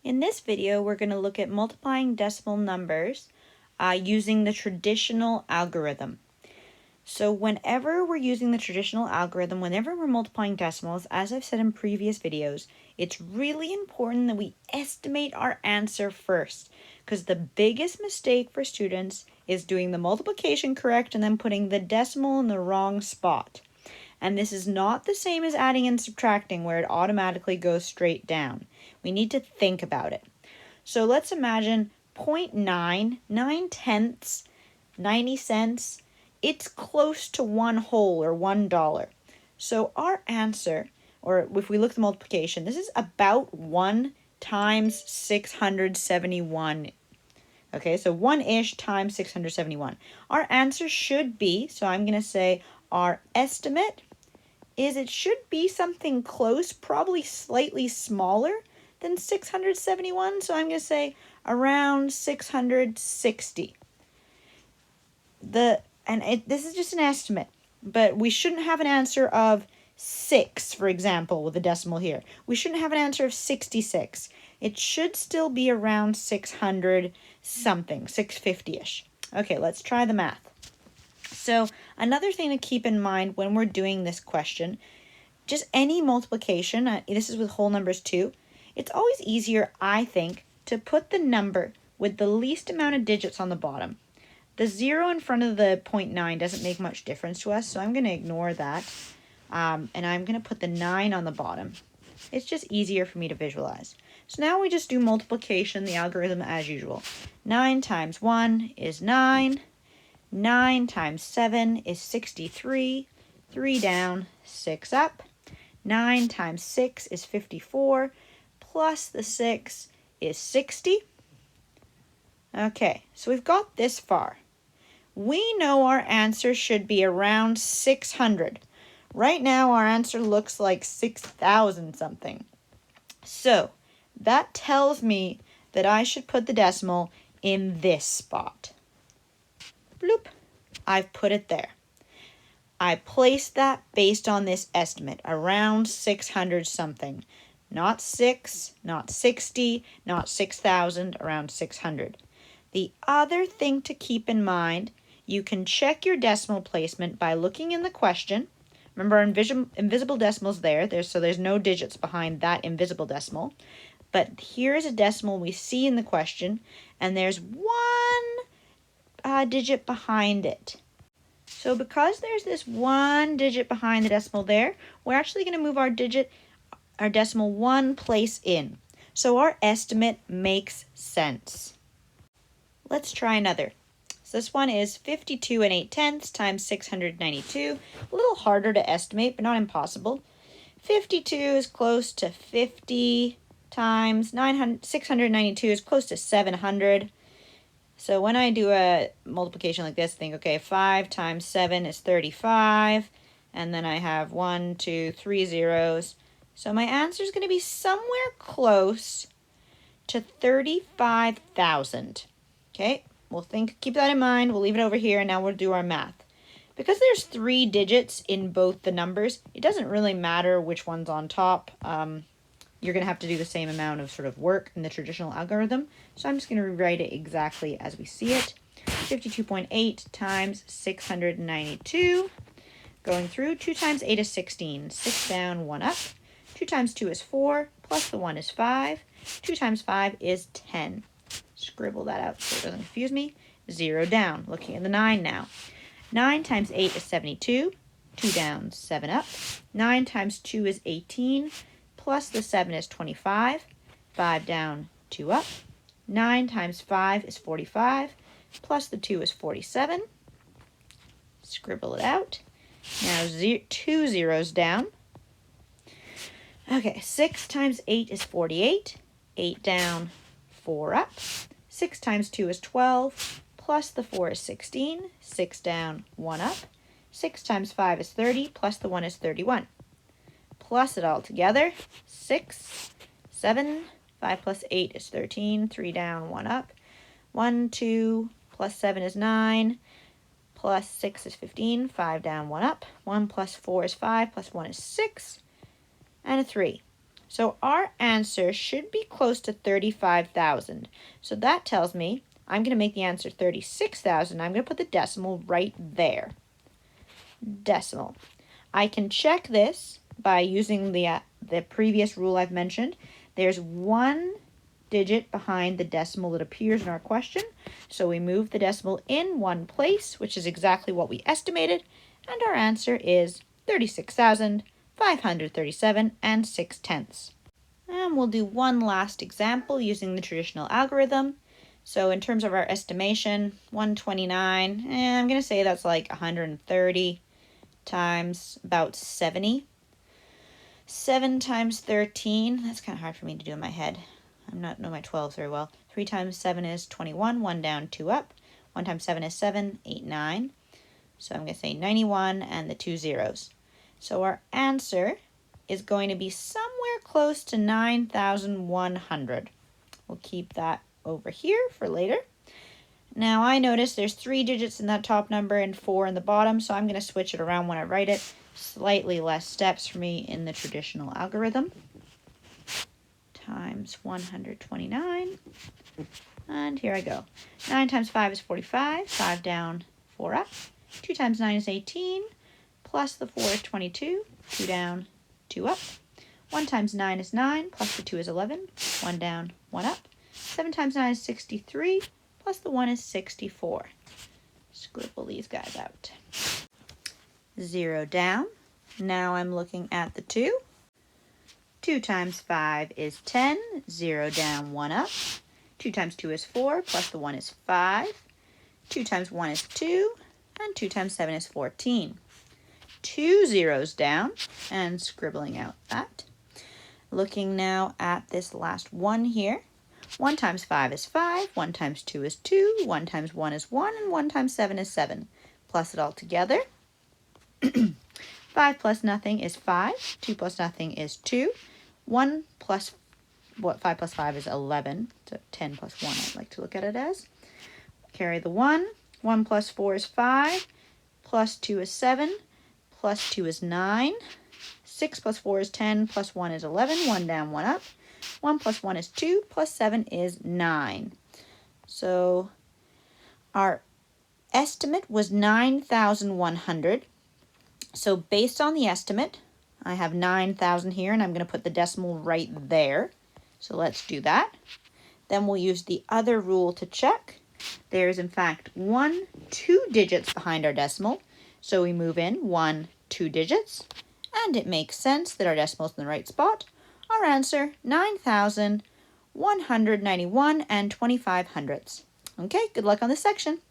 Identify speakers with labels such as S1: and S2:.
S1: In this video, we're going to look at multiplying decimal numbers using the traditional algorithm. So whenever we're using the traditional algorithm, whenever we're multiplying decimals, as I've said in previous videos, it's really important that we estimate our answer first, because the biggest mistake for students is doing the multiplication correct and then putting the decimal in the wrong spot. And this is not the same as adding and subtracting where it automatically goes straight down. We need to think about it. So let's imagine 0.9, 9/10, 90 cents. It's close to one whole or $1. So our answer, or if we look at the multiplication, this is about 1 times 671. Okay, so 1-ish times 671. Our answer should be, so I'm going to say our estimate is it should be something close, probably slightly smaller than 671. So I'm going to say around 660. This is just an estimate, but we shouldn't have an answer of 6, for example, with a decimal here. We shouldn't have an answer of 66. It should still be around 600 something, 650-ish. Okay, let's try the math. So another thing to keep in mind when we're doing this question, just any multiplication, this is with whole numbers too, it's always easier, I think, to put the number with the least amount of digits on the bottom. The 0 in front of the 0.9 doesn't make much difference to us, so I'm going to ignore that. And I'm going to put the 9 on the bottom. It's just easier for me to visualize. So now we just do multiplication, the algorithm as usual. 9 times 1 is 9. 9 times 7 is 63. 3 down, 6 up. 9 times 6 is 54. Plus the 6 is 60. Okay, so we've got this far. We know our answer should be around 600. Right now, our answer looks like 6,000 something. So that tells me that I should put the decimal in this spot. Bloop. I've put it there. I placed that based on this estimate, around 600 something. Not 6, not 60, not 6,000, around 600. The other thing to keep in mind, you can check your decimal placement by looking in the question. Remember, invisible decimal's there, so there's no digits behind that invisible decimal. But here is a decimal we see in the question, and there's one digit behind it. So because there's this one digit behind the decimal there, we're actually going to move our decimal one place in. So our estimate makes sense. Let's try another. So this one is 52 8/10 times 692. A little harder to estimate, but not impossible. 52 is close to 50 times 692 is close to 700. So when I do a multiplication like this, think, okay, 5 times 7 is 35. And then I have 1, 2, 3 zeros. So my answer is going to be somewhere close to 35,000. Okay, keep that in mind. We'll leave it over here, and now we'll do our math. Because there's 3 digits in both the numbers, it doesn't really matter which one's on top. You're going to have to do the same amount of sort of work in the traditional algorithm. So I'm just going to rewrite it exactly as we see it. 52.8 times 692. Going through, 2 times 8 is 16. 6 down, 1 up. 2 times 2 is 4, plus the 1 is 5. 2 times 5 is 10. Scribble that out so it doesn't confuse me. 0 down. Looking at the 9 now. 9 times 8 is 72. 2 down, 7 up. 9 times 2 is 18. Plus the 7 is 25. 5 down, 2 up. 9 times 5 is 45. Plus the 2 is 47. Scribble it out. Now 2 zeros down. Okay, 6 times 8 is 48. 8 down, 4 up. 6 times 2 is 12. Plus the 4 is 16. 6 down, 1 up. 6 times 5 is 30. Plus the 1 is 31. Plus it all together. 6, 7, 5 plus 8 is 13. 3 down, 1 up. 1, 2, plus 7 is 9. Plus 6 is 15. 5 down, 1 up. 1 plus 4 is 5. Plus 1 is 6. And a 3. So our answer should be close to 35,000. So that tells me I'm going to make the answer 36,000. I'm going to put the decimal right there. Decimal. I can check this by using the previous rule I've mentioned. There's one digit behind the decimal that appears in our question. So we move the decimal in one place, which is exactly what we estimated. And our answer is 36,537 and 6/10. And we'll do one last example using the traditional algorithm. So in terms of our estimation, 129, I'm going to say that's like 130 times about 70. 7 times 13, that's kind of hard for me to do in my head. I'm not know my 12s very well. 3 times 7 is 21, 1 down, 2 up. 1 times 7 is 7, 8, 9. So I'm going to say 91 and the 2 zeros. So our answer is going to be somewhere close to 9,100. We'll keep that over here for later. Now I notice there's 3 digits in that top number and 4 in the bottom, so I'm going to switch it around when I write it. Slightly less steps for me in the traditional algorithm. Times 129. And here I go. 9 times 5 is 45. 5 down, 4 up. 2 times 9 is 18. Plus the 4 is 22. 2 down, 2 up. 1 times 9 is 9. Plus the 2 is 11. 1 down, 1 up. 7 times 9 is 63. Plus the 1 is 64. Scribble these guys out. 0 down. Now I'm looking at the 2. 2 times 5 is 10. 0 down, 1 up. 2 times 2 is 4, plus the 1 is 5. 2 times 1 is 2, and 2 times 7 is 14. 2 zeros down, and scribbling out that. Looking now at this last 1 here. 1 times 5 is 5, 1 times 2 is 2, 1 times 1 is 1, and 1 times 7 is 7. Plus it all together. 5 plus nothing is 5, 2 plus nothing is 2, 1 plus 5 plus 5 is 11, so 10 plus 1 I'd like to look at it as. Carry the 1, 1 plus 4 is 5, plus 2 is 7, plus 2 is 9, 6 plus 4 is 10, plus 1 is 11, 1 down, 1 up, 1 plus 1 is 2, plus 7 is 9. So our estimate was 9,100. So based on the estimate, I have 9,000 here, and I'm going to put the decimal right there. So let's do that. Then we'll use the other rule to check. There's in fact 2 digits behind our decimal. So we move in 1, 2 digits, and it makes sense that our decimal's in the right spot. Our answer, 9,191 and 25 hundredths. Okay, good luck on this section.